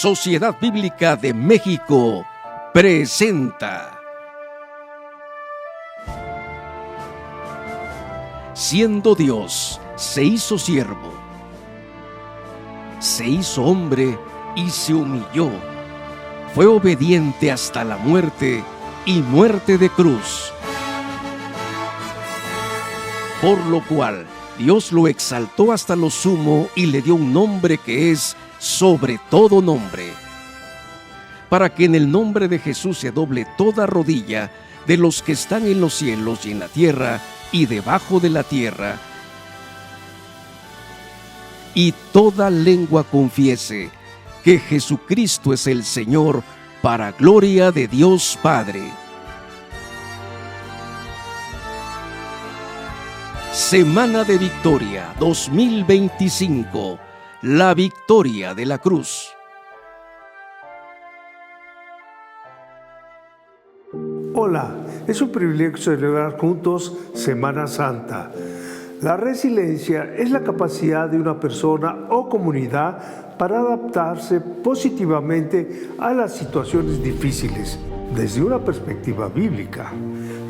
Sociedad Bíblica de México presenta Siendo Dios, se hizo siervo, se hizo hombre y se humilló. Fue obediente hasta la muerte y muerte de cruz. Por lo cual Dios lo exaltó hasta lo sumo y le dio un nombre que es sobre todo nombre, para que en el nombre de Jesús se doble toda rodilla de los que están en los cielos y en la tierra y debajo de la tierra, y toda lengua confiese que Jesucristo es el Señor, para gloria de Dios Padre. Semana de Victoria 2025, la victoria de la cruz. Hola, es un privilegio celebrar juntos Semana Santa. La resiliencia es la capacidad de una persona o comunidad para adaptarse positivamente a las situaciones difíciles. Desde una perspectiva bíblica,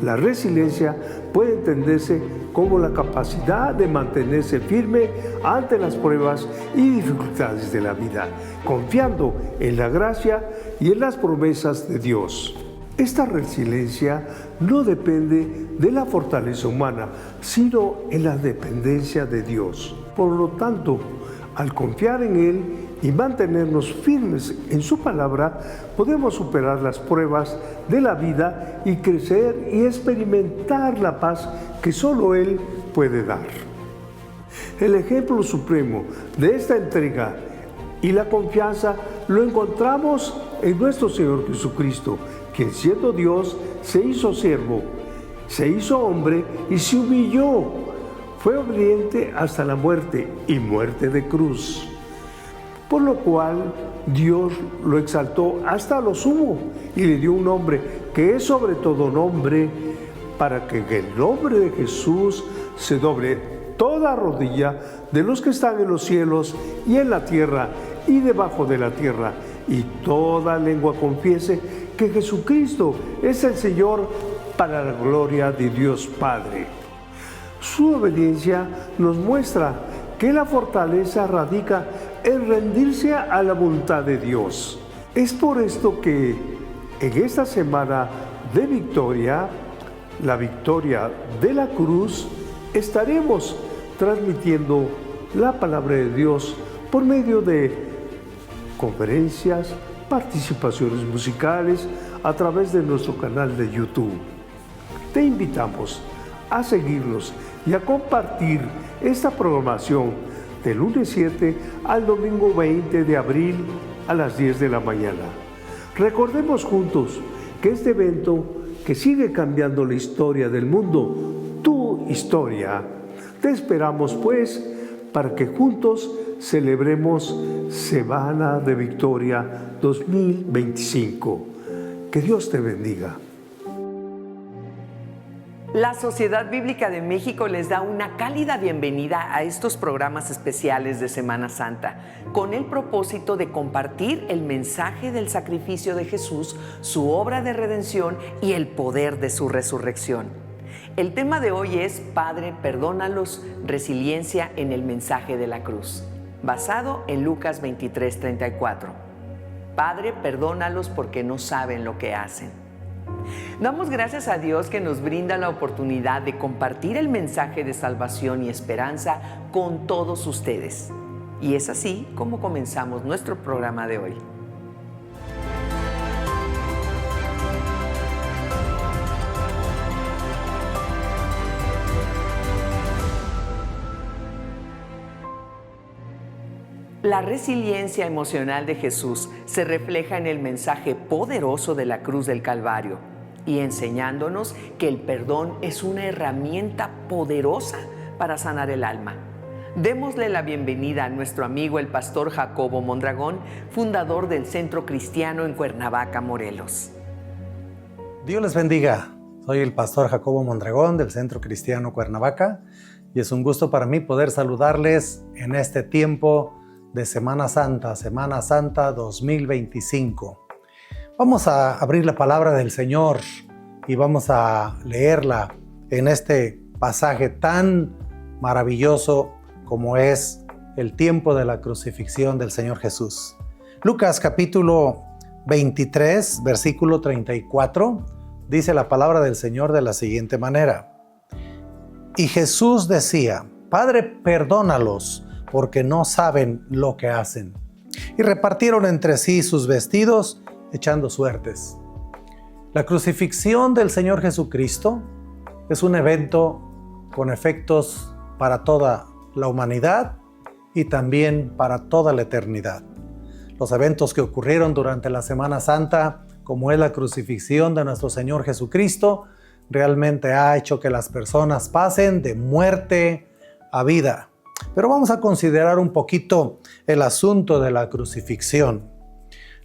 la resiliencia puede entenderse como la capacidad de mantenerse firme ante las pruebas y dificultades de la vida, confiando en la gracia y en las promesas de Dios. Esta resiliencia no depende de la fortaleza humana, sino en la dependencia de Dios. Por lo tanto, al confiar en Él y mantenernos firmes en su palabra, podemos superar las pruebas de la vida y crecer y experimentar la paz que solo Él puede dar. El ejemplo supremo de esta entrega y la confianza lo encontramos en nuestro Señor Jesucristo, quien siendo Dios se hizo siervo, se hizo hombre y se humilló. Fue obediente hasta la muerte y muerte de cruz. Por lo cual Dios lo exaltó hasta lo sumo y le dio un nombre que es sobre todo nombre, para que en el nombre de Jesús se doble toda rodilla de los que están en los cielos y en la tierra y debajo de la tierra, y toda lengua confiese que Jesucristo es el Señor, para la gloria de Dios Padre. Su obediencia nos muestra que la fortaleza radica en rendirse a la voluntad de Dios. Es por esto que en esta semana de victoria, la victoria de la cruz, estaremos transmitiendo la palabra de Dios por medio de conferencias, participaciones musicales a través de nuestro canal de YouTube. Te invitamos a seguirnos y a compartir esta programación del lunes 7 al domingo 20 de abril a las 10 de la mañana. Recordemos juntos que este evento que sigue cambiando la historia del mundo, tu historia, te esperamos pues para que juntos celebremos Semana de Victoria 2025. Que Dios te bendiga. La Sociedad Bíblica de México les da una cálida bienvenida a estos programas especiales de Semana Santa, con el propósito de compartir el mensaje del sacrificio de Jesús, su obra de redención y el poder de su resurrección. El tema de hoy es Padre, perdónalos, resiliencia en el mensaje de la cruz, basado en Lucas 23:34. Padre, perdónalos porque no saben lo que hacen. Damos gracias a Dios que nos brinda la oportunidad de compartir el mensaje de salvación y esperanza con todos ustedes. Y es así como comenzamos nuestro programa de hoy. La resiliencia emocional de Jesús se refleja en el mensaje poderoso de la cruz del Calvario y enseñándonos que el perdón es una herramienta poderosa para sanar el alma. Démosle la bienvenida a nuestro amigo el pastor Jacobo Mondragón, fundador del Centro Cristiano en Cuernavaca, Morelos. Dios les bendiga. Soy el pastor Jacobo Mondragón del Centro Cristiano Cuernavaca y es un gusto para mí poder saludarles en este tiempo de Semana Santa 2025. Vamos a abrir la palabra del Señor y vamos a leerla en este pasaje tan maravilloso como es el tiempo de la crucifixión del Señor Jesús. Lucas capítulo 23, versículo 34, dice la palabra del Señor de la siguiente manera. Y Jesús decía: Padre, perdónalos, porque no saben lo que hacen. Y repartieron entre sí sus vestidos, echando suertes. La crucifixión del Señor Jesucristo es un evento con efectos para toda la humanidad y también para toda la eternidad. Los eventos que ocurrieron durante la Semana Santa, como es la crucifixión de nuestro Señor Jesucristo, realmente ha hecho que las personas pasen de muerte a vida. Pero vamos a considerar un poquito el asunto de la crucifixión.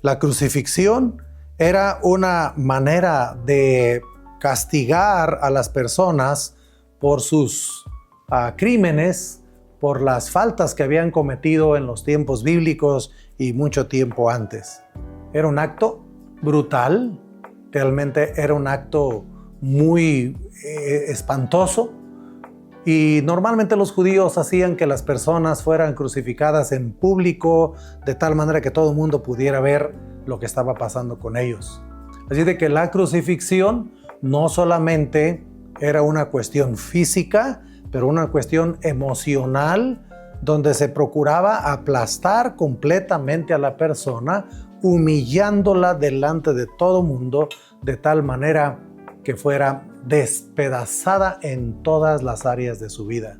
La crucifixión era una manera de castigar a las personas por sus crímenes, por las faltas que habían cometido en los tiempos bíblicos y mucho tiempo antes. Era un acto brutal, realmente era un acto muy espantoso. Y normalmente los judíos hacían que las personas fueran crucificadas en público, de tal manera que todo el mundo pudiera ver lo que estaba pasando con ellos. Así de que la crucifixión no solamente era una cuestión física, pero una cuestión emocional, donde se procuraba aplastar completamente a la persona, humillándola delante de todo el mundo, de tal manera que fuera despedazada en todas las áreas de su vida.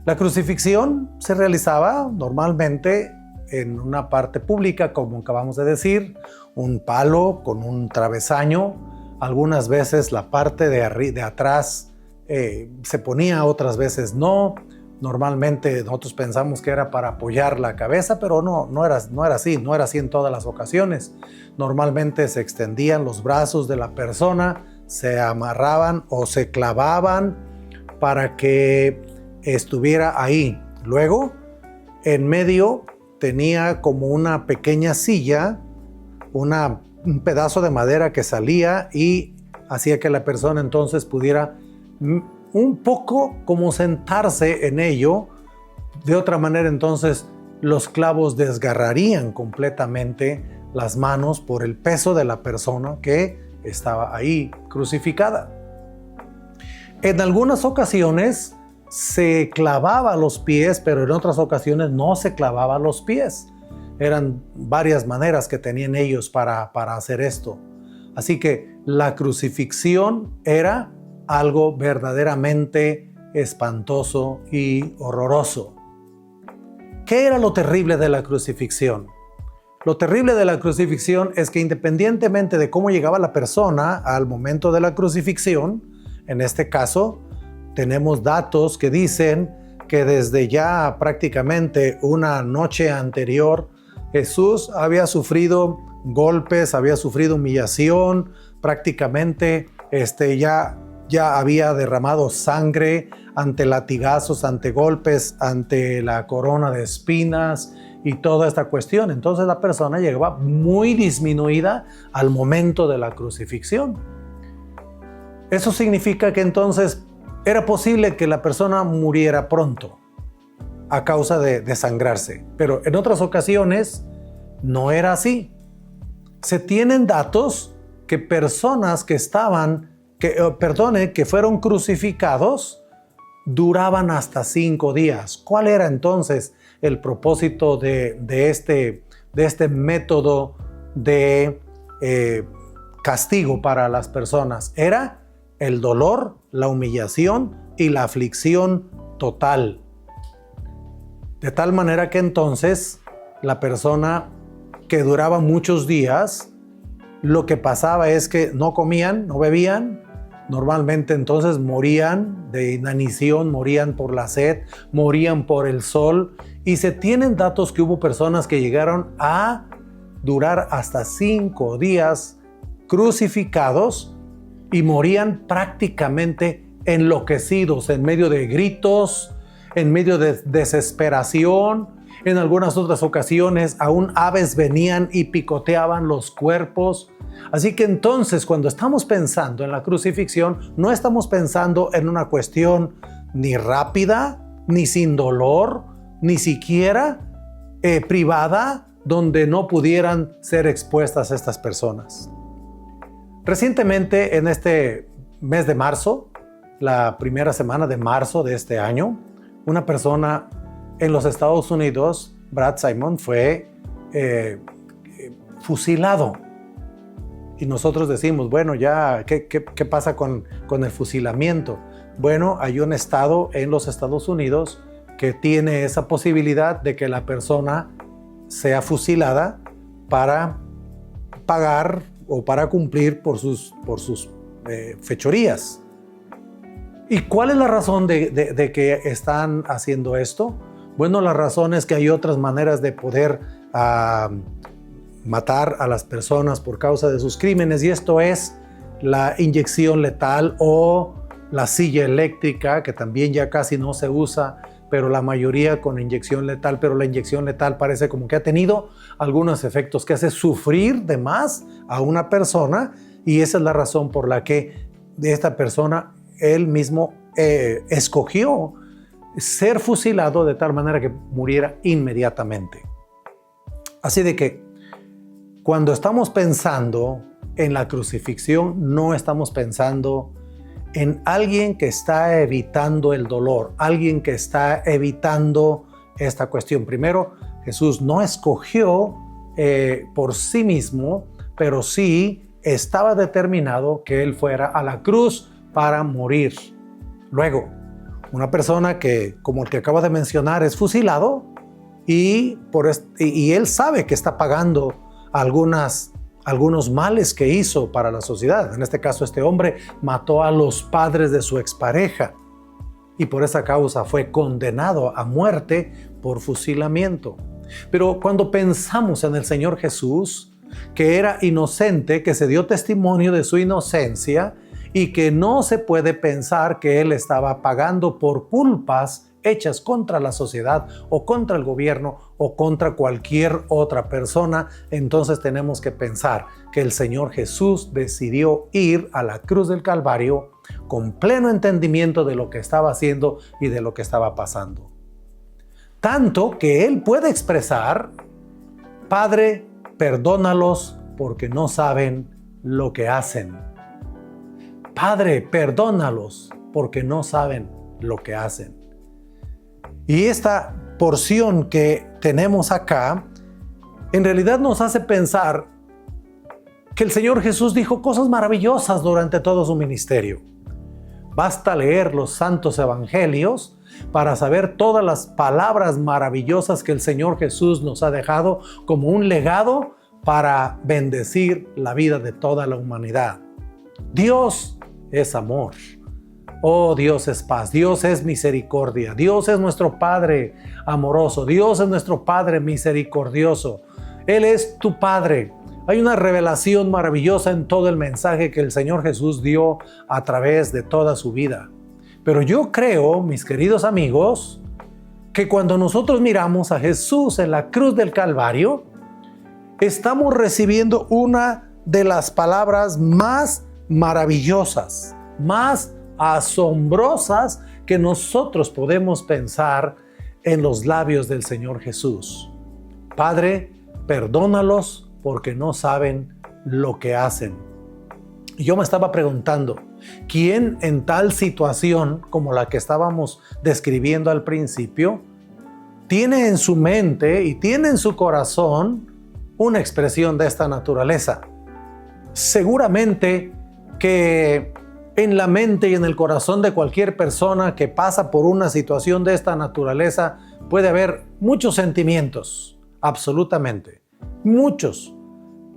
La crucifixión se realizaba normalmente en una parte pública, como acabamos de decir, un palo con un travesaño. Algunas veces la parte de atrás se ponía, otras veces no. Normalmente nosotros pensamos que era para apoyar la cabeza, pero no era así en todas las ocasiones. Normalmente se extendían los brazos de la persona, se amarraban o se clavaban para que estuviera ahí. Luego, en medio tenía como una pequeña silla, un pedazo de madera que salía y hacía que la persona entonces pudiera un poco como sentarse en ello. De otra manera, entonces, los clavos desgarrarían completamente las manos por el peso de la persona que estaba ahí crucificada. En algunas ocasiones se clavaba los pies, pero en otras ocasiones no se clavaba los pies. Eran varias maneras que tenían ellos para hacer esto. Así que la crucifixión era algo verdaderamente espantoso y horroroso. ¿Qué era lo terrible de la crucifixión? Lo terrible de la crucifixión es que independientemente de cómo llegaba la persona al momento de la crucifixión, en este caso, tenemos datos que dicen que desde ya prácticamente una noche anterior, Jesús había sufrido golpes, había sufrido humillación, prácticamente ya había derramado sangre ante latigazos, ante golpes, ante la corona de espinas y toda esta cuestión. Entonces la persona llegaba muy disminuida al momento de la crucifixión. Eso significa que entonces era posible que la persona muriera pronto a causa de desangrarse. Pero en otras ocasiones no era así. Se tienen datos que personas que fueron crucificados duraban hasta 5 días. ¿Cuál era entonces el propósito de este método de castigo para las personas? Era el dolor, la humillación y la aflicción total. De tal manera que entonces la persona que duraba muchos días, lo que pasaba es que no comían, no bebían. Normalmente entonces morían de inanición, morían por la sed, morían por el sol. Y se tienen datos que hubo personas que llegaron a durar hasta 5 días crucificados y morían prácticamente enloquecidos, en medio de gritos, en medio de desesperación, En algunas otras ocasiones aún aves venían y picoteaban los cuerpos. Así que entonces, cuando estamos pensando en la crucifixión, no estamos pensando en una cuestión ni rápida, ni sin dolor, ni siquiera privada, donde no pudieran ser expuestas estas personas. Recientemente, en este mes de marzo, la primera semana de marzo de este año, una persona en los Estados Unidos, Brad Simon, fue fusilado. Y nosotros decimos, bueno, ya, ¿qué pasa con el fusilamiento? Bueno, hay un estado en los Estados Unidos que tiene esa posibilidad de que la persona sea fusilada para pagar o para cumplir por sus fechorías. ¿Y cuál es la razón de que están haciendo esto? Bueno, la razón es que hay otras maneras de poder matar a las personas por causa de sus crímenes, y esto es la inyección letal o la silla eléctrica, que también ya casi no se usa, pero la mayoría con inyección letal. Pero la inyección letal parece como que ha tenido algunos efectos que hace sufrir de más a una persona, y esa es la razón por la que esta persona, él mismo escogió ser fusilado de tal manera que muriera inmediatamente. Así de que cuando estamos pensando en la crucifixión, no estamos pensando en alguien que está evitando el dolor, alguien que está evitando esta cuestión. Primero, Jesús no escogió por sí mismo, pero sí estaba determinado que Él fuera a la cruz para morir. Luego, una persona que, como el que acabo de mencionar, es fusilado y Él sabe que está pagando algunos males que hizo para la sociedad. En este caso, este hombre mató a los padres de su expareja y por esa causa fue condenado a muerte por fusilamiento. Pero cuando pensamos en el Señor Jesús, que era inocente, que se dio testimonio de su inocencia y que no se puede pensar que Él estaba pagando por culpas hechas contra la sociedad o contra el gobierno o contra cualquier otra persona, entonces tenemos que pensar que el Señor Jesús decidió ir a la cruz del Calvario con pleno entendimiento de lo que estaba haciendo y de lo que estaba pasando. Tanto que Él puede expresar: Padre, perdónalos porque no saben lo que hacen. Padre, perdónalos porque no saben lo que hacen. Y esta porción que tenemos acá, en realidad nos hace pensar que el Señor Jesús dijo cosas maravillosas durante todo su ministerio. Basta leer los santos evangelios para saber todas las palabras maravillosas que el Señor Jesús nos ha dejado como un legado para bendecir la vida de toda la humanidad. Dios es amor. Oh, Dios es paz, Dios es misericordia, Dios es nuestro Padre amoroso, Dios es nuestro Padre misericordioso. Él es tu Padre. Hay una revelación maravillosa en todo el mensaje que el Señor Jesús dio a través de toda su vida. Pero yo creo, mis queridos amigos, que cuando nosotros miramos a Jesús en la cruz del Calvario, estamos recibiendo una de las palabras más maravillosas, más asombrosas que nosotros podemos pensar en los labios del Señor Jesús. Padre, perdónalos porque no saben lo que hacen. Y yo me estaba preguntando, ¿quién en tal situación como la que estábamos describiendo al principio tiene en su mente y tiene en su corazón una expresión de esta naturaleza? Seguramente que en la mente y en el corazón de cualquier persona que pasa por una situación de esta naturaleza puede haber muchos sentimientos, absolutamente, muchos: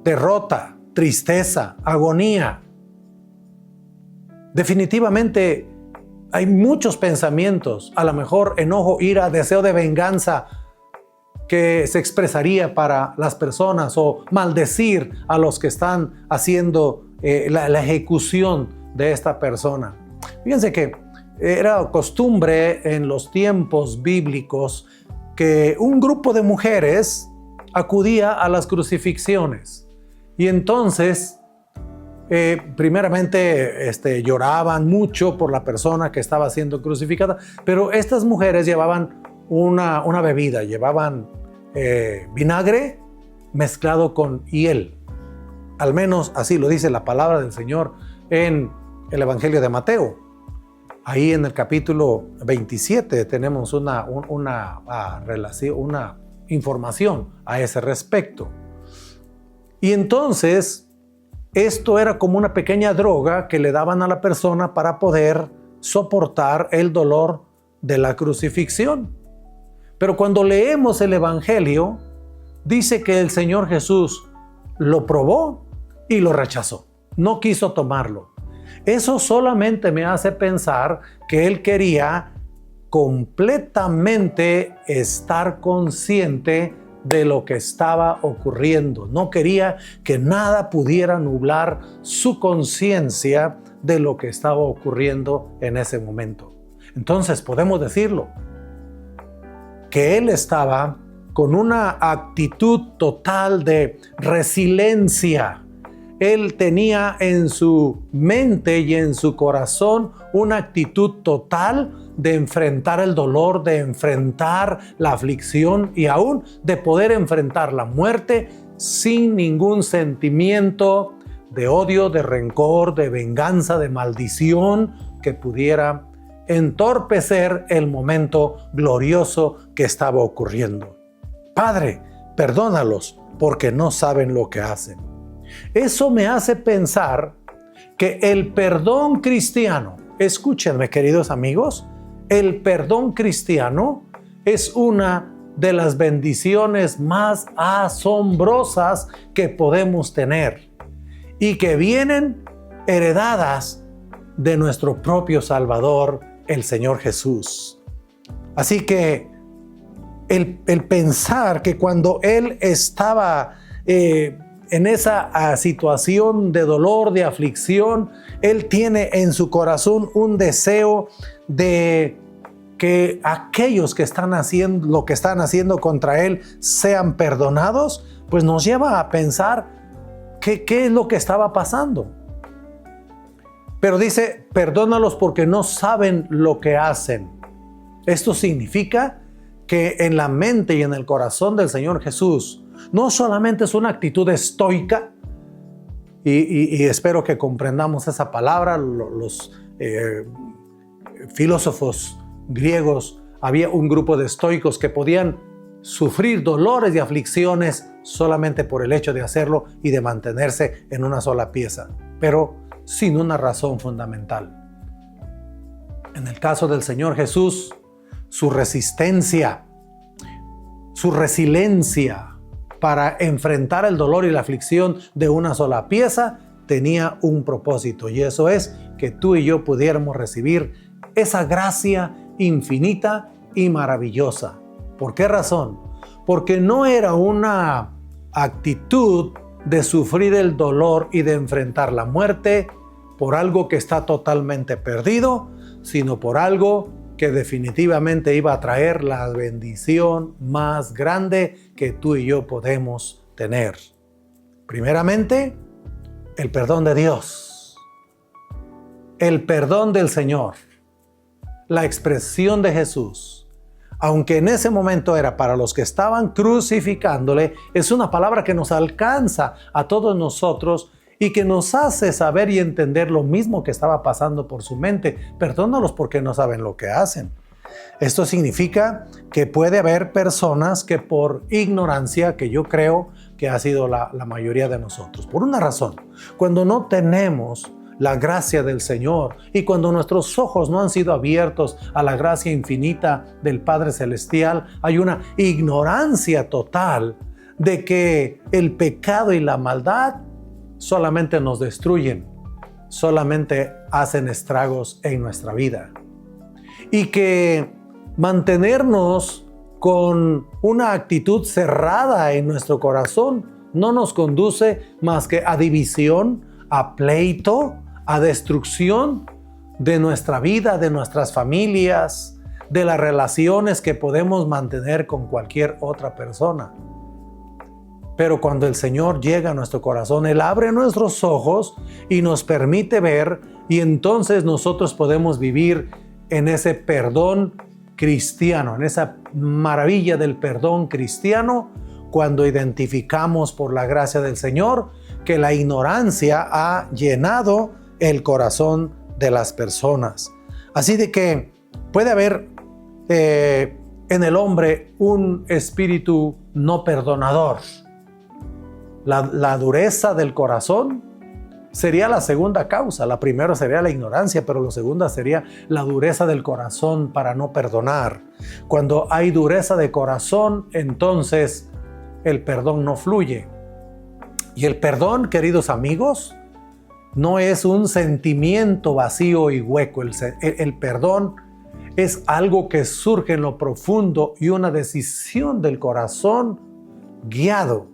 derrota, tristeza, agonía. Definitivamente hay muchos pensamientos, a lo mejor enojo, ira, deseo de venganza que se expresaría para las personas, o maldecir a los que están haciendo la ejecución de esta persona. Fíjense que era costumbre en los tiempos bíblicos que un grupo de mujeres acudía a las crucifixiones. Y entonces, primeramente lloraban mucho por la persona que estaba siendo crucificada, pero estas mujeres llevaban una bebida, llevaban vinagre mezclado con hiel. Al menos así lo dice la palabra del Señor en el Evangelio de Mateo. Ahí en el capítulo 27 tenemos una información a ese respecto. Y entonces, esto era como una pequeña droga que le daban a la persona para poder soportar el dolor de la crucifixión. Pero cuando leemos el Evangelio, dice que el Señor Jesús lo probó y lo rechazó. No quiso tomarlo. Eso solamente me hace pensar que Él quería completamente estar consciente de lo que estaba ocurriendo. No quería que nada pudiera nublar su conciencia de lo que estaba ocurriendo en ese momento. Entonces podemos decirlo, que Él estaba con una actitud total de resiliencia. Él tenía en su mente y en su corazón una actitud total de enfrentar el dolor, de enfrentar la aflicción y aún de poder enfrentar la muerte sin ningún sentimiento de odio, de rencor, de venganza, de maldición que pudiera entorpecer el momento glorioso que estaba ocurriendo. Padre, perdónalos porque no saben lo que hacen. Eso me hace pensar que el perdón cristiano, escúchenme queridos amigos, el perdón cristiano es una de las bendiciones más asombrosas que podemos tener y que vienen heredadas de nuestro propio Salvador, el Señor Jesús. Así que el pensar que cuando Él estaba en esa situación de dolor, de aflicción, Él tiene en su corazón un deseo de que aquellos que están haciendo lo que están haciendo contra Él sean perdonados, pues nos lleva a pensar qué es lo que estaba pasando. Pero dice, perdónalos porque no saben lo que hacen. Esto significa que en la mente y en el corazón del Señor Jesús no solamente es una actitud estoica, y espero que comprendamos esa palabra. Los filósofos griegos, había un grupo de estoicos que podían sufrir dolores y aflicciones solamente por el hecho de hacerlo y de mantenerse en una sola pieza, pero sin una razón fundamental. En el caso del Señor Jesús, su resistencia, su resiliencia para enfrentar el dolor y la aflicción de una sola pieza tenía un propósito, y eso es que tú y yo pudiéramos recibir esa gracia infinita y maravillosa. ¿Por qué razón? Porque no era una actitud de sufrir el dolor y de enfrentar la muerte por algo que está totalmente perdido, sino por algo que definitivamente iba a traer la bendición más grande que tú y yo podemos tener. Primeramente, el perdón de Dios, el perdón del Señor, la expresión de Jesús, aunque en ese momento era para los que estaban crucificándole, es una palabra que nos alcanza a todos nosotros y que nos hace saber y entender lo mismo que estaba pasando por su mente. Perdónalos porque no saben lo que hacen. Esto significa que puede haber personas que por ignorancia, que yo creo que ha sido la mayoría de nosotros, por una razón, cuando no tenemos la gracia del Señor y cuando nuestros ojos no han sido abiertos a la gracia infinita del Padre Celestial, hay una ignorancia total de que el pecado y la maldad solamente nos destruyen, solamente hacen estragos en nuestra vida. Y que mantenernos con una actitud cerrada en nuestro corazón no nos conduce más que a división, a pleito, a destrucción de nuestra vida, de nuestras familias, de las relaciones que podemos mantener con cualquier otra persona. Pero cuando el Señor llega a nuestro corazón, Él abre nuestros ojos y nos permite ver, y entonces nosotros podemos vivir en ese perdón cristiano, en esa maravilla del perdón cristiano, cuando identificamos por la gracia del Señor que la ignorancia ha llenado el corazón de las personas. Así de que puede haber en el hombre un espíritu no perdonador. La dureza del corazón sería la segunda causa. La primera sería la ignorancia, pero la segunda sería la dureza del corazón para no perdonar. Cuando hay dureza de corazón, entonces el perdón no fluye. Y el perdón, queridos amigos, no es un sentimiento vacío y hueco. El perdón es algo que surge en lo profundo y una decisión del corazón guiado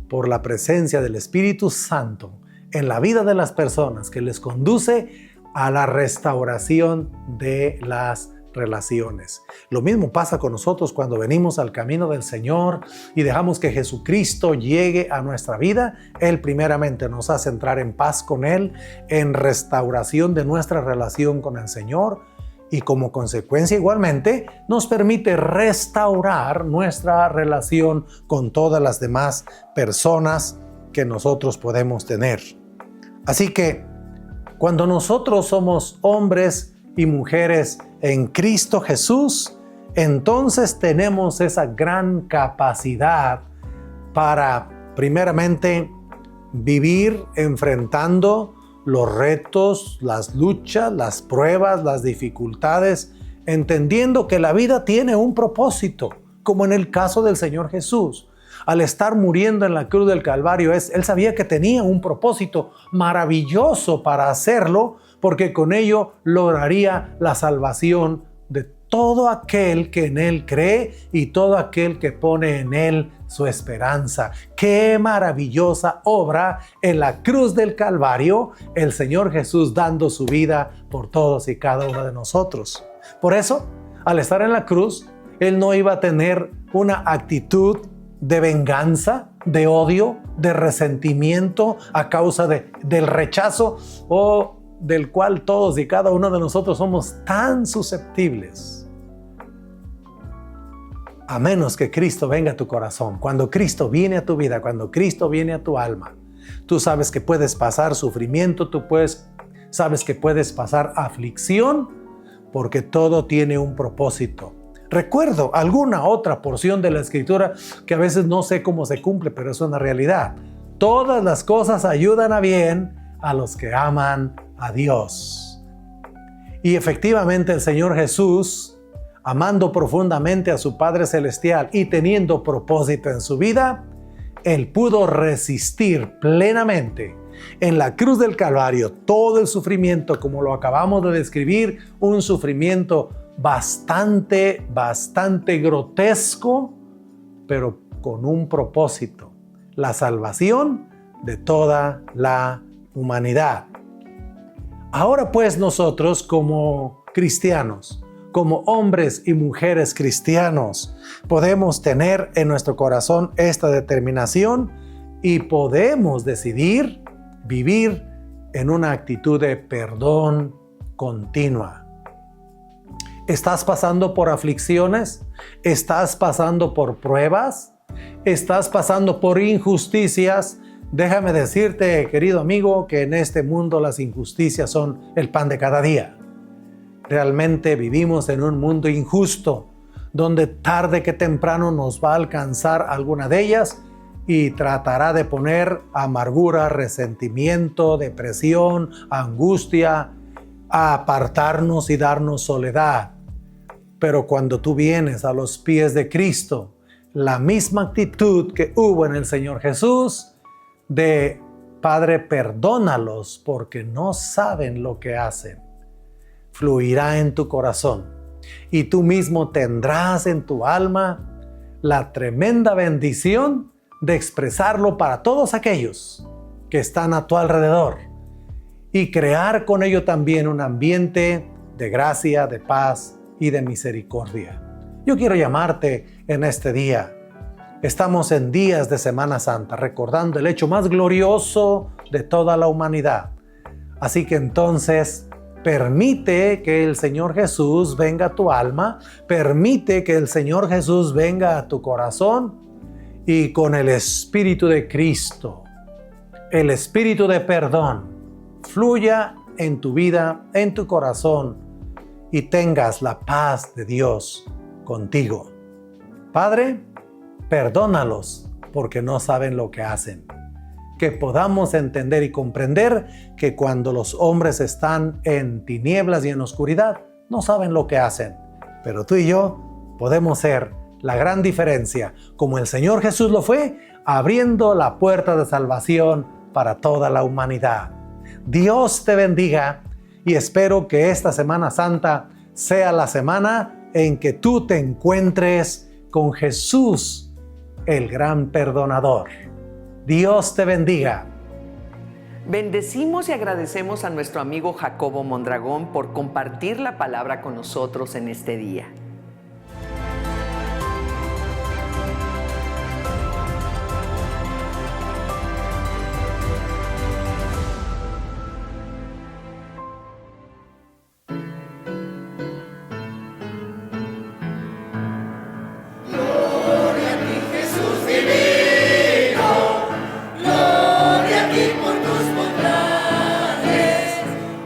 por la presencia del Espíritu Santo en la vida de las personas, que les conduce a la restauración de las relaciones. Lo mismo pasa con nosotros cuando venimos al camino del Señor y dejamos que Jesucristo llegue a nuestra vida. Él primeramente nos hace entrar en paz con Él, en restauración de nuestra relación con el Señor, y como consecuencia igualmente nos permite restaurar nuestra relación con todas las demás personas que nosotros podemos tener. Así que cuando nosotros somos hombres y mujeres en Cristo Jesús, entonces tenemos esa gran capacidad para primeramente vivir enfrentando los retos, las luchas, las pruebas, las dificultades, entendiendo que la vida tiene un propósito, como en el caso del Señor Jesús. Al estar muriendo en la cruz del Calvario, Él sabía que tenía un propósito maravilloso para hacerlo, porque con ello lograría la salvación de todo aquel que en Él cree y todo aquel que pone en Él su esperanza. ¡Qué maravillosa obra en la cruz del Calvario! El Señor Jesús dando su vida por todos y cada uno de nosotros. Por eso, al estar en la cruz, Él no iba a tener una actitud de venganza, de odio, de resentimiento a causa del rechazo o del cual todos y cada uno de nosotros somos tan susceptibles. A menos que Cristo venga a tu corazón. Cuando Cristo viene a tu vida, cuando Cristo viene a tu alma, tú sabes que puedes pasar sufrimiento, sabes que puedes pasar aflicción, porque todo tiene un propósito. Recuerdo alguna otra porción de la Escritura que a veces no sé cómo se cumple, pero es una realidad. Todas las cosas ayudan a bien a los que aman a Dios. Y efectivamente el Señor Jesús, amando profundamente a su Padre Celestial y teniendo propósito en su vida, Él pudo resistir plenamente en la cruz del Calvario todo el sufrimiento, como lo acabamos de describir, un sufrimiento bastante grotesco, pero con un propósito: la salvación de toda la humanidad. Ahora pues nosotros como cristianos, como hombres y mujeres cristianos, podemos tener en nuestro corazón esta determinación y podemos decidir vivir en una actitud de perdón continua. ¿Estás pasando por aflicciones? ¿Estás pasando por pruebas? ¿Estás pasando por injusticias? Déjame decirte, querido amigo, que en este mundo las injusticias son el pan de cada día. Realmente vivimos en un mundo injusto, donde tarde que temprano nos va a alcanzar alguna de ellas y tratará de poner amargura, resentimiento, depresión, angustia, a apartarnos y darnos soledad. Pero cuando tú vienes a los pies de Cristo, la misma actitud que hubo en el Señor Jesús, de Padre, perdónalos porque no saben lo que hacen, fluirá en tu corazón, y tú mismo tendrás en tu alma la tremenda bendición de expresarlo para todos aquellos que están a tu alrededor y crear con ello también un ambiente de gracia, de paz y de misericordia. Yo quiero llamarte en este día. Estamos en días de Semana Santa, recordando el hecho más glorioso de toda la humanidad. Así que entonces, permite que el Señor Jesús venga a tu alma, permite que el Señor Jesús venga a tu corazón y con el Espíritu de Cristo, el Espíritu de perdón, fluya en tu vida, en tu corazón y tengas la paz de Dios contigo. Padre, perdónalos porque no saben lo que hacen. Que podamos entender y comprender que cuando los hombres están en tinieblas y en oscuridad, no saben lo que hacen. Pero tú y yo podemos ser la gran diferencia, como el Señor Jesús lo fue, abriendo la puerta de salvación para toda la humanidad. Dios te bendiga y espero que esta Semana Santa sea la semana en que tú te encuentres con Jesús, el gran perdonador. Dios te bendiga. Bendecimos y agradecemos a nuestro amigo Jacobo Mondragón por compartir la palabra con nosotros en este día.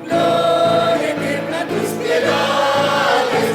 Gloria eterna a tus piedades.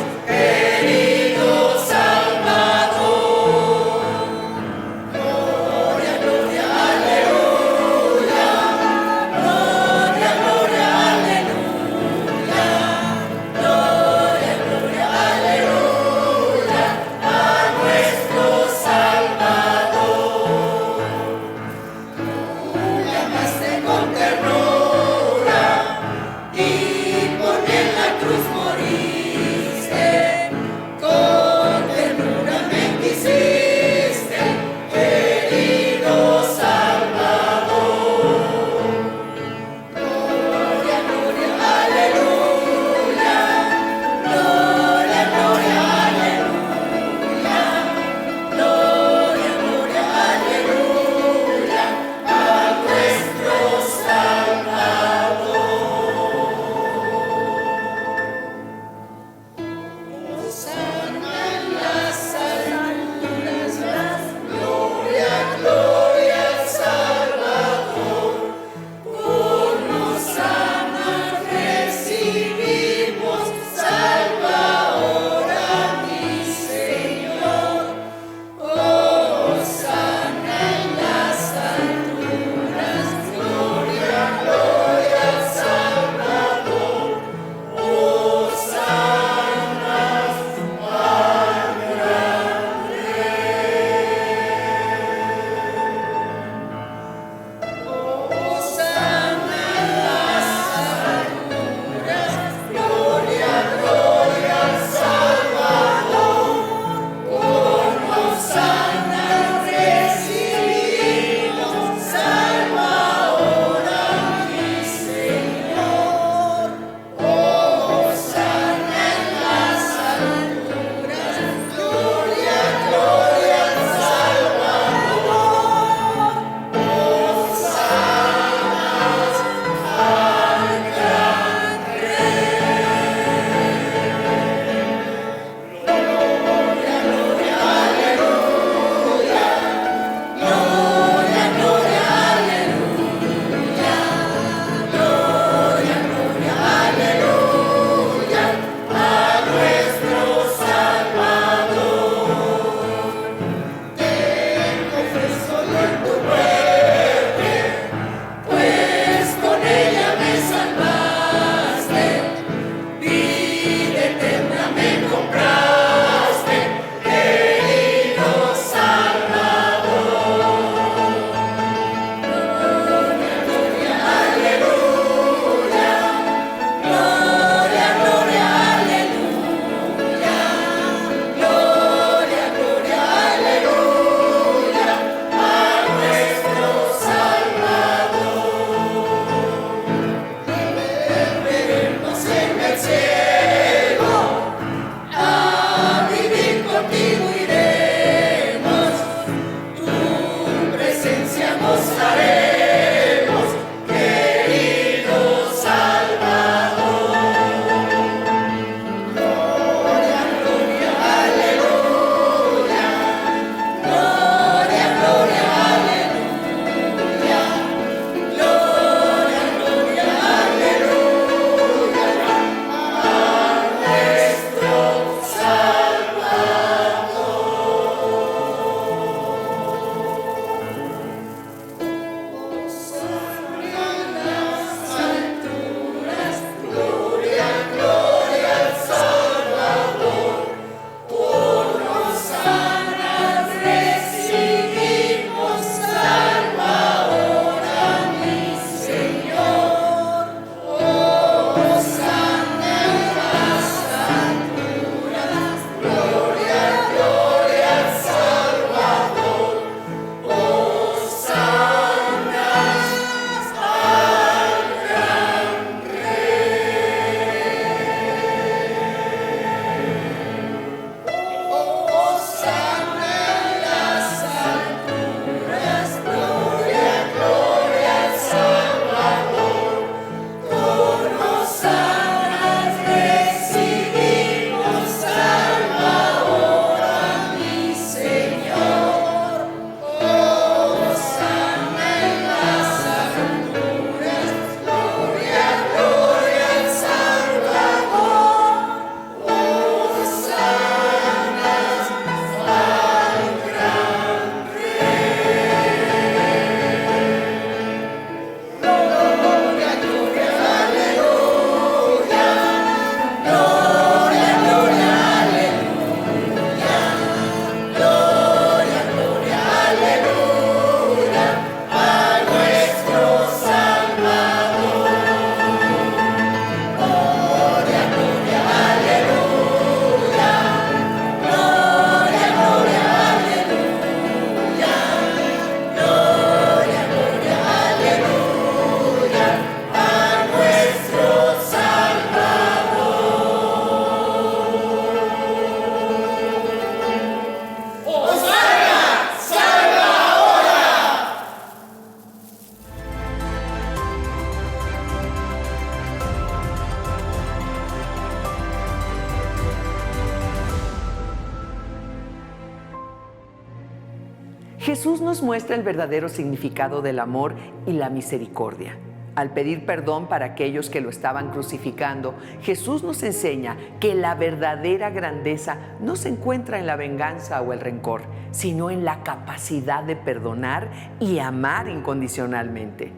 Jesús nos muestra el verdadero significado del amor y la misericordia. Al pedir perdón para aquellos que lo estaban crucificando, Jesús nos enseña que la verdadera grandeza no se encuentra en la venganza o el rencor, sino en la capacidad de perdonar y amar incondicionalmente.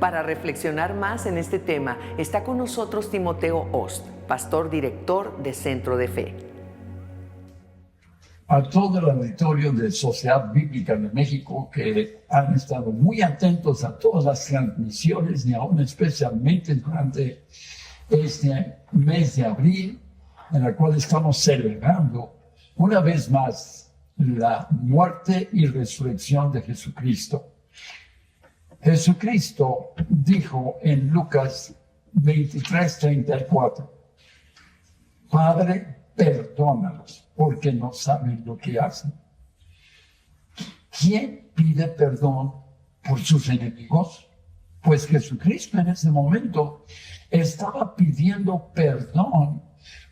Para reflexionar más en este tema, está con nosotros Timoteo Ost, pastor director de Centro de Fe. A todo el auditorio de Sociedad Bíblica de México que han estado muy atentos a todas las transmisiones y aún especialmente durante este mes de abril, en el cual estamos celebrando una vez más la muerte y resurrección de Jesucristo. Jesucristo dijo en Lucas 23:34, Padre, perdónalos, porque no saben lo que hacen. ¿Quién pide perdón por sus enemigos? Pues Jesucristo en ese momento estaba pidiendo perdón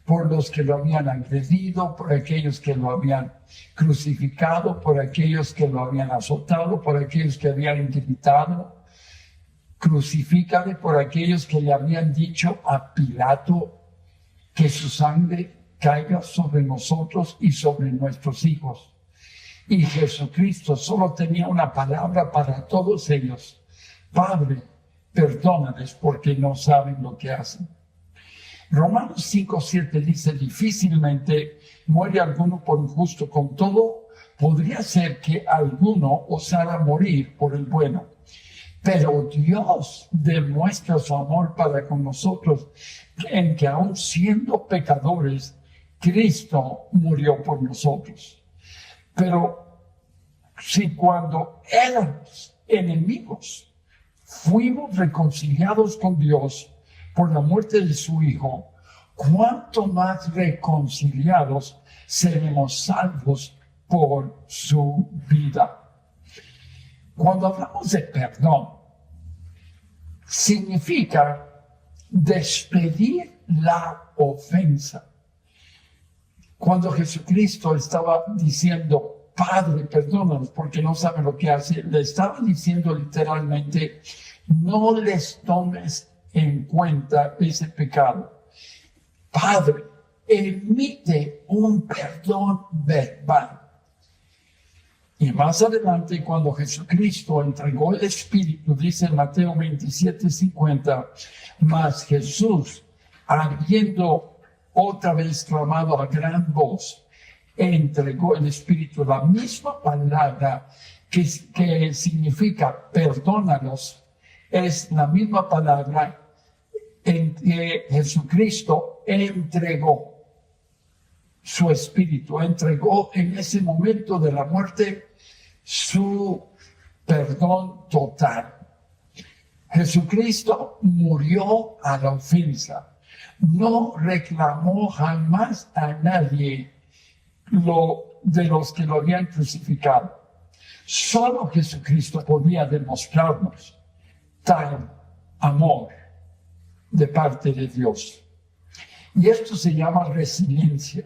por los que lo habían agredido, por aquellos que lo habían crucificado, por aquellos que lo habían azotado, por aquellos que habían gritado, crucifícale, por aquellos que le habían dicho a Pilato que su sangre caiga sobre nosotros y sobre nuestros hijos. Y Jesucristo solo tenía una palabra para todos ellos: Padre, perdónales porque no saben lo que hacen. Romanos 5:7 dice: difícilmente muere alguno por injusto, con todo podría ser que alguno osara morir por el bueno. Pero Dios demuestra su amor para con nosotros en que aun siendo pecadores, Cristo murió por nosotros. Pero si cuando éramos enemigos fuimos reconciliados con Dios por la muerte de su Hijo, ¿cuánto más reconciliados seremos salvos por su vida? Cuando hablamos de perdón, significa despedir la ofensa. Cuando Jesucristo estaba diciendo, Padre, perdónanos porque no saben lo que hacen, le estaba diciendo literalmente, no les tomes en cuenta ese pecado. Padre, emite un perdón verbal. Y más adelante, cuando Jesucristo entregó el Espíritu, dice en Mateo 27:50, mas Jesús, habiendo otra vez clamado a gran voz, entregó el Espíritu. La misma palabra que significa perdónanos, es la misma palabra en que Jesucristo entregó su Espíritu, entregó en ese momento de la muerte su perdón total. Jesucristo murió a la ofensa, no reclamó jamás a nadie de los que lo habían crucificado. Solo Jesucristo podía demostrarnos tal amor de parte de Dios. Y esto se llama resiliencia,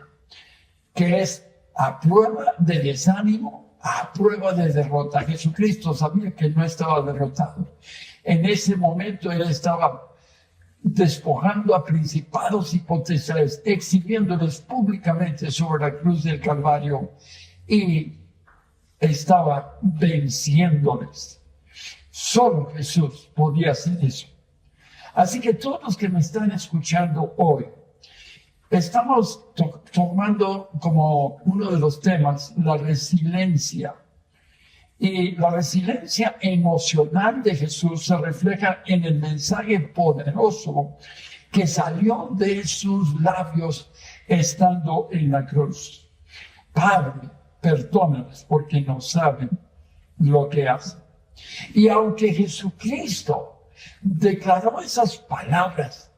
que es a prueba de desánimo, a prueba de derrota. Jesucristo sabía que no estaba derrotado. En ese momento él estaba despojando a principados y potestades, exhibiéndoles públicamente sobre la cruz del Calvario, y estaba venciéndoles. Solo Jesús podía hacer eso. Así que todos los que me están escuchando hoy, estamos tomando como uno de los temas la resiliencia. Y la resiliencia emocional de Jesús se refleja en el mensaje poderoso que salió de sus labios estando en la cruz. Padre, perdónanos porque no saben lo que hacen. Y aunque Jesucristo declaró esas palabras,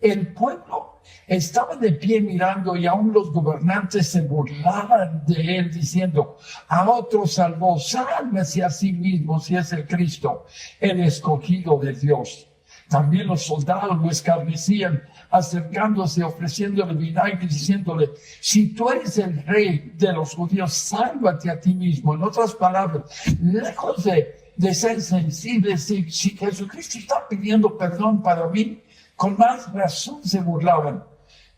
el pueblo estaba de pie mirando, y aún los gobernantes se burlaban de él diciendo, a otro salvó, sálvese a sí mismo si es el Cristo, el escogido de Dios. También los soldados lo escarnecían, acercándose, ofreciéndole vinagre y diciéndole, si tú eres el rey de los judíos, sálvate a ti mismo. En otras palabras, lejos de ser sensibles, si Jesucristo está pidiendo perdón para mí, con más razón se burlaban.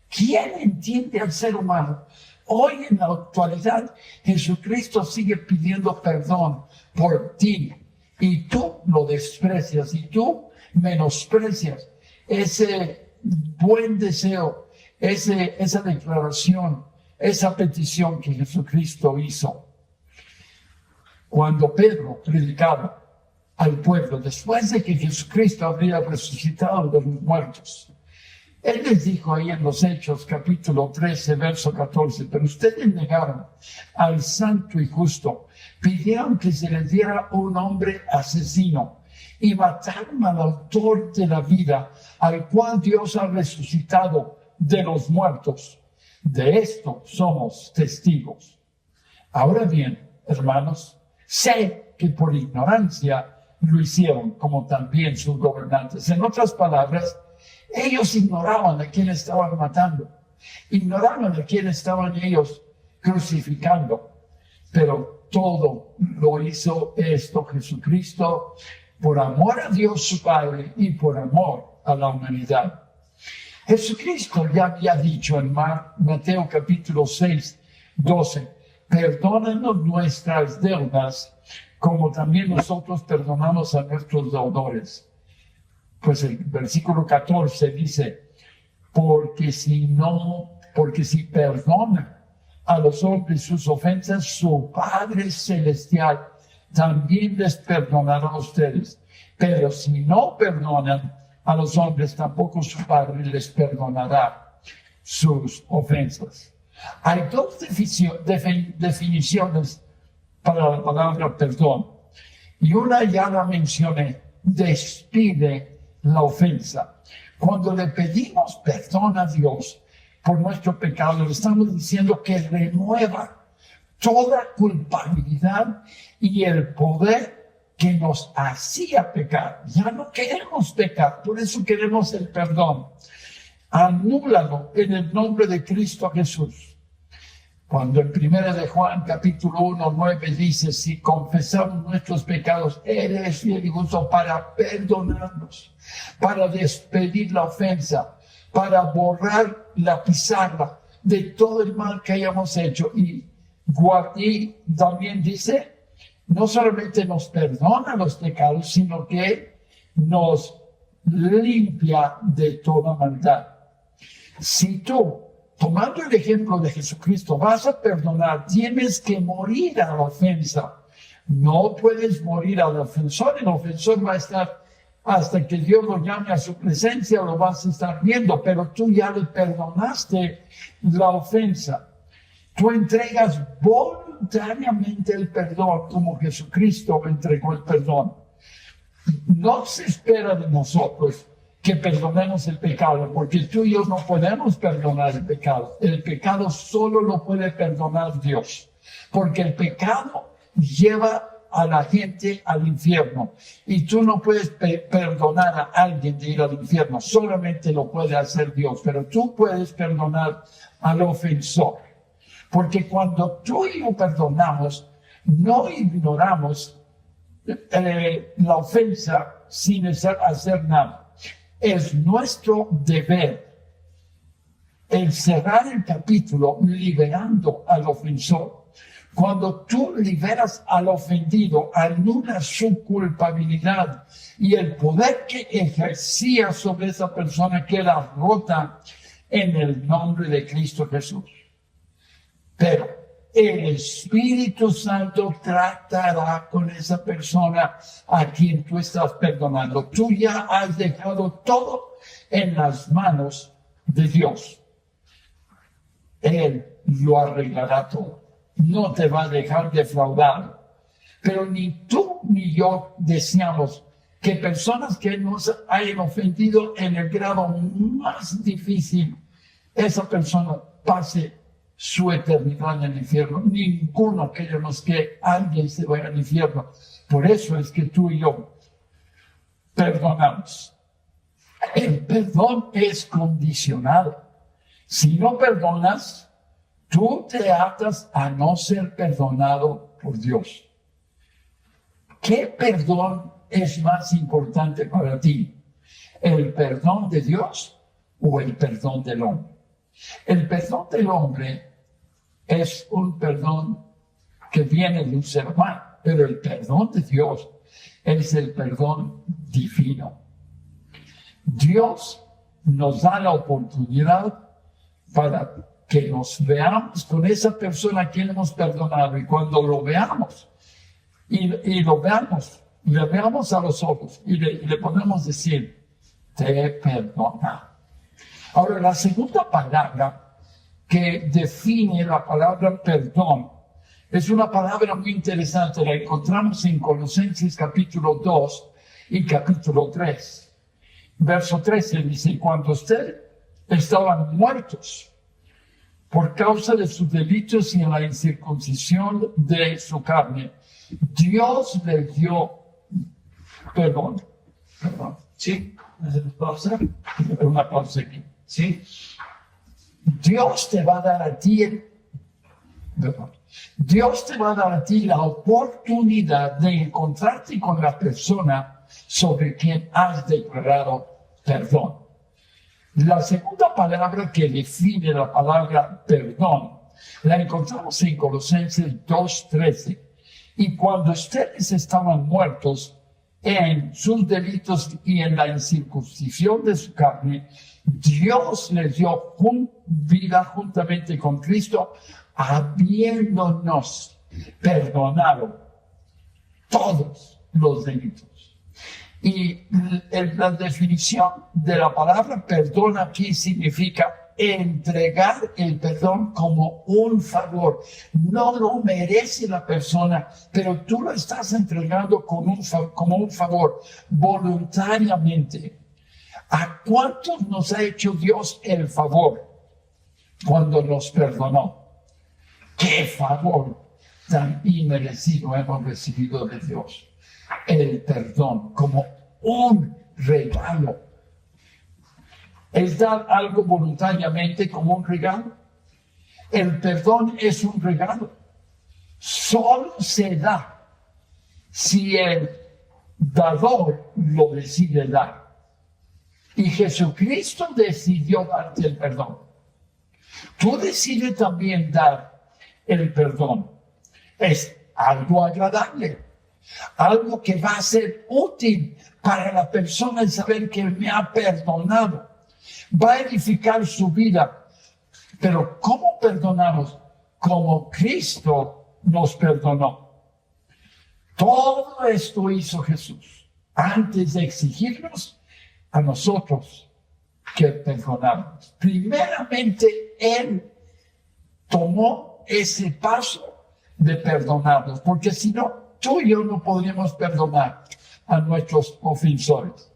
¿Quién entiende al ser humano? Hoy en la actualidad, Jesucristo sigue pidiendo perdón por ti, y tú lo desprecias, y tú menosprecias ese buen deseo, esa declaración, esa petición que Jesucristo hizo. Cuando Pedro predicaba al pueblo, después de que Jesucristo habría resucitado de los muertos, él les dijo ahí en los Hechos, capítulo 13, verso 14, pero ustedes negaron al santo y justo, pidieron que se les diera un hombre asesino, y mataron al autor de la vida, al cual Dios ha resucitado de los muertos. De esto somos testigos. Ahora bien, hermanos, sé que por ignorancia lo hicieron, como también sus gobernantes. En otras palabras, ellos ignoraban a quién estaban matando, ignoraban a quién estaban ellos crucificando, pero todo lo hizo esto Jesucristo por amor a Dios su Padre y por amor a la humanidad. Jesucristo ya había dicho en Mateo capítulo 6, 12, perdónanos nuestras deudas, como también nosotros perdonamos a nuestros deudores. Pues el versículo 14 dice, porque si perdonan a los hombres sus ofensas, su Padre Celestial también les perdonará a ustedes. Pero si no perdonan a los hombres, tampoco su Padre les perdonará sus ofensas. Hay dos definiciones para la palabra perdón. Y una ya la mencioné, despide la ofensa. Cuando le pedimos perdón a Dios por nuestro pecado, le estamos diciendo que renueva toda culpabilidad y el poder que nos hacía pecar. Ya no queremos pecar, por eso queremos el perdón. Anúlalo en el nombre de Cristo Jesús. Cuando en 1 de Juan, capítulo 1, 9 dice, si confesamos nuestros pecados, Él es fiel y justo para perdonarnos, para despedir la ofensa, para borrar la pizarra de todo el mal que hayamos hecho. Y también dice, no solamente nos perdona los pecados, sino que nos limpia de toda maldad. Si tú, tomando el ejemplo de Jesucristo, vas a perdonar, tienes que morir a la ofensa. No puedes morir al ofensor. El ofensor va a estar hasta que Dios lo llame a su presencia, lo vas a estar viendo, pero tú ya le perdonaste la ofensa. Tú entregas voluntariamente el perdón como Jesucristo entregó el perdón. No se espera de nosotros que perdonemos el pecado, porque tú y yo no podemos perdonar el pecado. El pecado solo lo puede perdonar Dios, porque el pecado lleva a la gente al infierno, y tú no puedes perdonar a alguien de ir al infierno, solamente lo puede hacer Dios, pero tú puedes perdonar al ofensor, porque cuando tú y yo perdonamos, no ignoramos la ofensa sin hacer nada. Es nuestro deber el cerrar el capítulo liberando al ofensor. Cuando tú liberas al ofendido, anulas su culpabilidad y el poder que ejercía sobre esa persona queda rota en el nombre de Cristo Jesús. Pero el Espíritu Santo tratará con esa persona a quien tú estás perdonando. Tú ya has dejado todo en las manos de Dios. Él lo arreglará todo. No te va a dejar defraudado. Pero ni tú ni yo deseamos que personas que nos hayan ofendido en el grado más difícil, esa persona pase su eternidad en el infierno. Ninguno queremos que alguien se vaya al infierno. Por eso es que tú y yo perdonamos. El perdón es condicionado. Si no perdonas, tú te atas a no ser perdonado por Dios. ¿Qué perdón es más importante para ti? ¿El perdón de Dios o el perdón del hombre? El perdón del hombre es un perdón que viene de un ser humano, pero el perdón de Dios es el perdón divino. Dios nos da la oportunidad para que nos veamos con esa persona a quien hemos perdonado, y cuando lo veamos y lo veamos, le veamos a los ojos y le podemos decir, te he perdonado. Ahora, la segunda palabra que define la palabra perdón es una palabra muy interesante. La encontramos en Colosenses capítulo 2 y capítulo 3. Verso 13 dice, cuando ustedes estaban muertos por causa de sus delitos y en la incircuncisión de su carne, Dios les dio perdón. Sí, pausa. Una pausa aquí. Sí. Dios te va a dar a ti Dios te va a dar a ti la oportunidad de encontrarte con la persona sobre quien has declarado perdón. La segunda palabra que define la palabra perdón la encontramos en Colosenses 2:13. Y cuando ustedes estaban muertos en sus delitos y en la incircuncisión de su carne, Dios les dio vida juntamente con Cristo, habiéndonos perdonado todos los delitos. Y la definición de la palabra perdón aquí significa entregar el perdón como un favor. No lo merece la persona, pero tú lo estás entregando como un favor, voluntariamente. ¿A cuántos nos ha hecho Dios el favor cuando nos perdonó? ¡Qué favor tan inmerecido hemos recibido de Dios. El perdón como un regalo. ¿Es dar algo voluntariamente como un regalo? El perdón es un regalo. Solo se da si el dador lo decide dar. Y Jesucristo decidió darte el perdón. Tú decides también dar el perdón. Es algo agradable, algo que va a ser útil para la persona el saber que me ha perdonado. Va a edificar su vida. Pero ¿cómo perdonamos? Como Cristo nos perdonó. Todo esto hizo Jesús antes de exigirnos a nosotros que perdonáramos. Primeramente, Él tomó ese paso de perdonarnos, porque si no, tú y yo no podríamos perdonar a nuestros ofensores.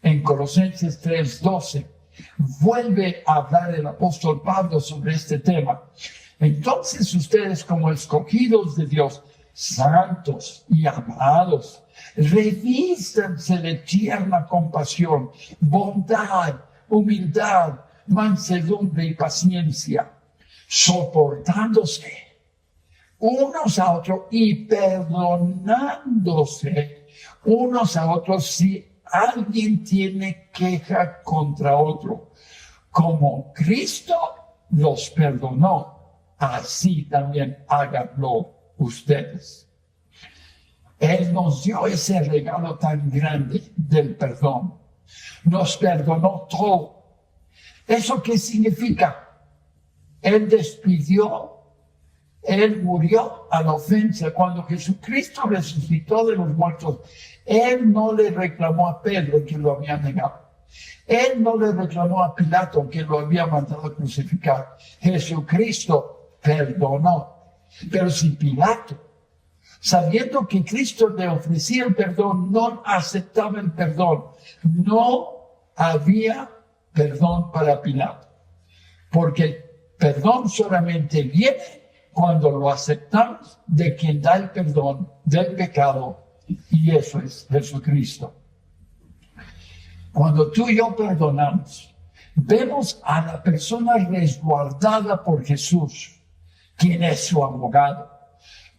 En Colosenses 3:12 vuelve a hablar el apóstol Pablo sobre este tema. Entonces ustedes, como escogidos de Dios, santos y amados, revístanse de tierna compasión, bondad, humildad, mansedumbre y paciencia, soportándose unos a otros y perdonándose unos a otros si alguien tiene queja contra otro. Como Cristo los perdonó, así también háganlo ustedes. Él nos dio ese regalo tan grande del perdón. Nos perdonó todo. ¿Eso qué significa? Él despidió, Él murió a la ofensa. Cuando Jesucristo resucitó de los muertos, Él no le reclamó a Pedro que lo había negado. Él no le reclamó a Pilato que lo había mandado a crucificar. Jesucristo perdonó. Pero si Pilato, sabiendo que Cristo le ofrecía el perdón, no aceptaba el perdón, no había perdón para Pilato. Porque el perdón solamente viene cuando lo aceptamos de quien da el perdón del pecado, y eso es Jesucristo. Cuando tú y yo perdonamos, vemos a la persona resguardada por Jesús, quien es su abogado.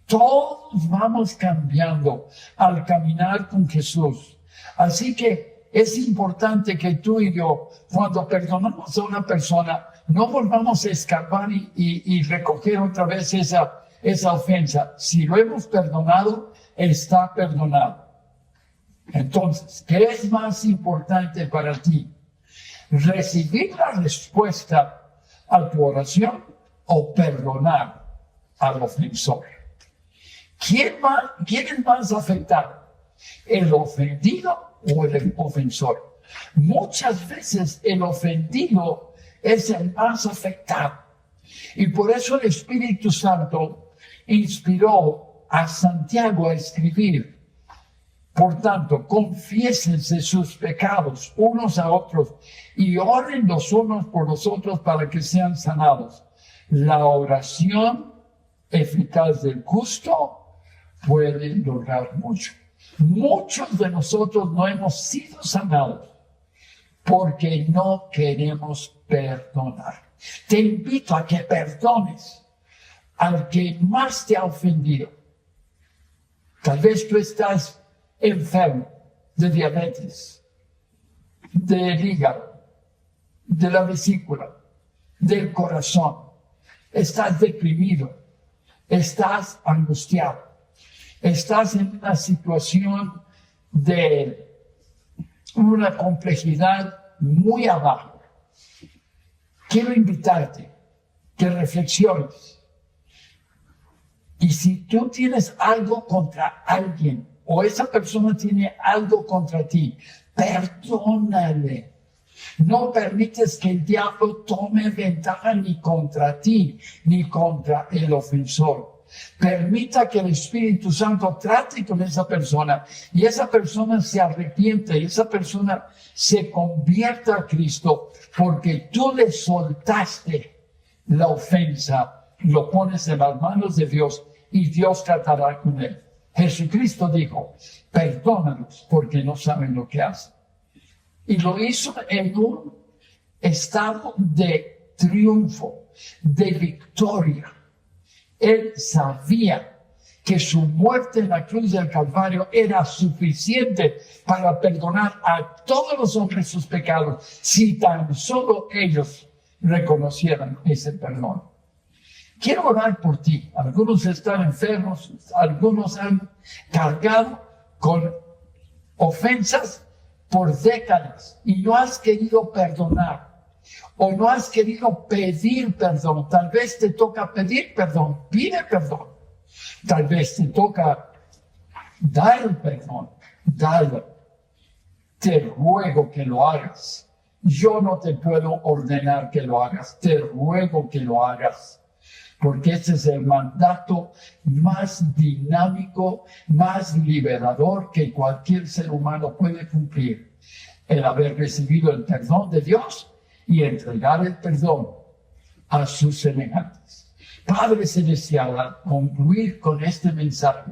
Todos vamos cambiando al caminar con Jesús. Así que es importante que tú y yo, cuando perdonamos a una persona, no volvamos a escarbar y recoger otra vez esa ofensa. Si lo hemos perdonado, está perdonado. Entonces, ¿qué es más importante para ti? ¿Recibir la respuesta a tu oración o perdonar al ofensor? ¿Quién es más afectado? ¿El ofendido o el ofensor? Muchas veces el ofendido es el más afectado. Y por eso el Espíritu Santo inspiró a Santiago a escribir: por tanto, confiésense sus pecados unos a otros y oren los unos por los otros para que sean sanados. La oración eficaz del justo puede lograr mucho. Muchos de nosotros no hemos sido sanados porque no queremos perdonar. Te invito a que perdones al que más te ha ofendido. Tal vez tú estás enfermo de diabetes, del hígado, de la vesícula, del corazón. Estás deprimido, estás angustiado, estás en una situación de una complejidad muy abajo. Quiero invitarte que reflexiones. Y si tú tienes algo contra alguien o esa persona tiene algo contra ti, perdónale. No permites que el diablo tome ventaja ni contra ti ni contra el ofensor. Permita que el Espíritu Santo trate con esa persona y esa persona se arrepiente y esa persona se convierta a Cristo porque tú le soltaste la ofensa, lo pones en las manos de Dios y Dios tratará con él. Jesucristo dijo, perdónalos porque no saben lo que hacen. Y lo hizo en un estado de triunfo, de victoria. Él sabía que su muerte en la cruz del Calvario era suficiente para perdonar a todos los hombres sus pecados, si tan solo ellos reconocieran ese perdón. Quiero orar por ti. Algunos están enfermos, algunos han cargado con ofensas por décadas y no has querido perdonar o no has querido pedir perdón. Tal vez te toca pedir perdón, pide perdón. Tal vez te toca dar el perdón, dalo. Te ruego que lo hagas. Yo no te puedo ordenar que lo hagas, te ruego que lo hagas. Porque este es el mandato más dinámico, más liberador que cualquier ser humano puede cumplir. El haber recibido el perdón de Dios y entregar el perdón a sus semejantes. Padre Celestial, al concluir con este mensaje,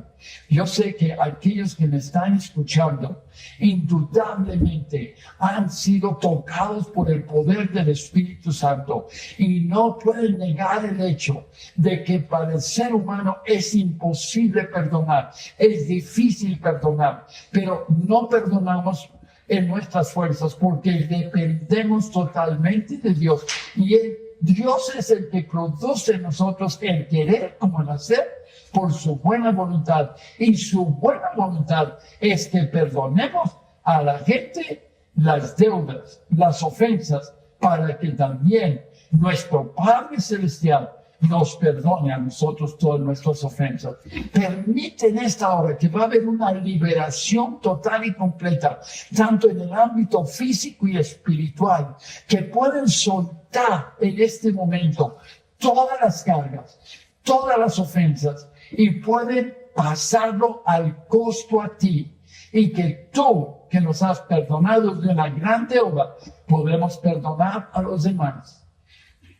yo sé que aquellos que me están escuchando indudablemente han sido tocados por el poder del Espíritu Santo y no pueden negar el hecho de que para el ser humano es imposible perdonar, es difícil perdonar, pero no perdonamos en nuestras fuerzas porque dependemos totalmente de Dios y Dios es el que produce en nosotros el querer como el hacer por su buena voluntad. Y su buena voluntad es que perdonemos a la gente las deudas, las ofensas, para que también nuestro Padre Celestial nos perdone a nosotros todas nuestras ofensas. Permite en esta hora que va a haber una liberación total y completa, tanto en el ámbito físico y espiritual, que pueden soltar en este momento todas las cargas, todas las ofensas, y pueden pasarlo al costo a ti. Y que tú, que nos has perdonado de una gran deuda, podemos perdonar a los demás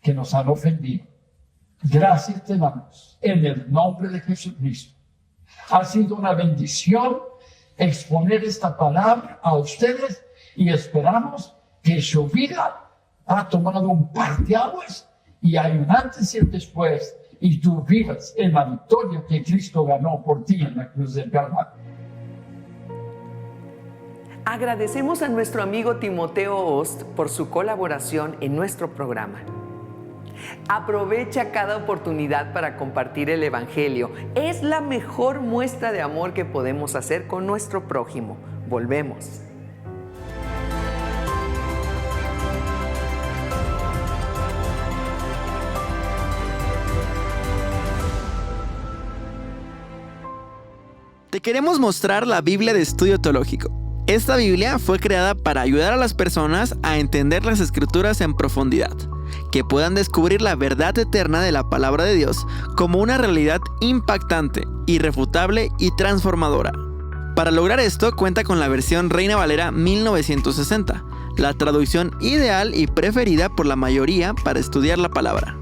que nos han ofendido. Gracias te damos en el nombre de Jesucristo. Ha sido una bendición exponer esta palabra a ustedes y esperamos que su vida ha tomado un parteaguas y hay un antes y un después y tú vivas en la victoria que Cristo ganó por ti en la cruz del Calvario. Agradecemos a nuestro amigo Timoteo Ost por su colaboración en nuestro programa. Aprovecha cada oportunidad para compartir el Evangelio. Es la mejor muestra de amor que podemos hacer con nuestro prójimo. Volvemos. Te queremos mostrar la Biblia de Estudio Teológico. Esta Biblia fue creada para ayudar a las personas a entender las Escrituras en profundidad, que puedan descubrir la verdad eterna de la palabra de Dios como una realidad impactante, irrefutable y transformadora. Para lograr esto cuenta con la versión Reina Valera 1960, la traducción ideal y preferida por la mayoría para estudiar la palabra.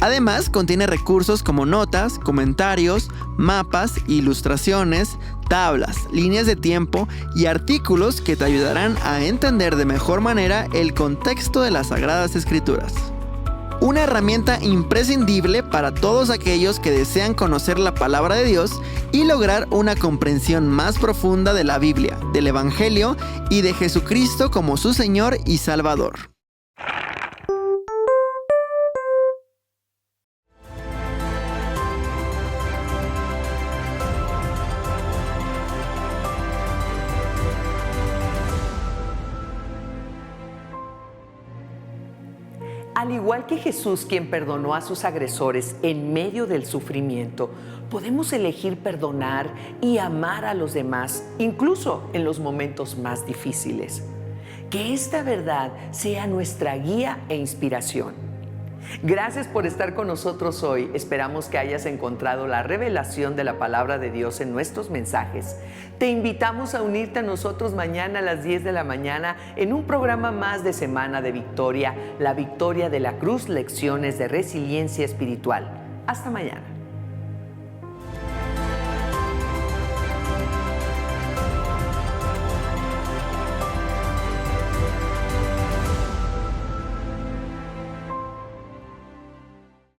Además, contiene recursos como notas, comentarios, mapas, ilustraciones, tablas, líneas de tiempo y artículos que te ayudarán a entender de mejor manera el contexto de las Sagradas Escrituras. Una herramienta imprescindible para todos aquellos que desean conocer la palabra de Dios y lograr una comprensión más profunda de la Biblia, del Evangelio y de Jesucristo como su Señor y Salvador. Al igual que Jesús, quien perdonó a sus agresores en medio del sufrimiento, podemos elegir perdonar y amar a los demás, incluso en los momentos más difíciles. Que esta verdad sea nuestra guía e inspiración. Gracias por estar con nosotros hoy. Esperamos que hayas encontrado la revelación de la palabra de Dios en nuestros mensajes. Te invitamos a unirte a nosotros mañana a las 10 de la mañana en un programa más de Semana de Victoria, la victoria de la cruz, lecciones de resiliencia espiritual. Hasta mañana.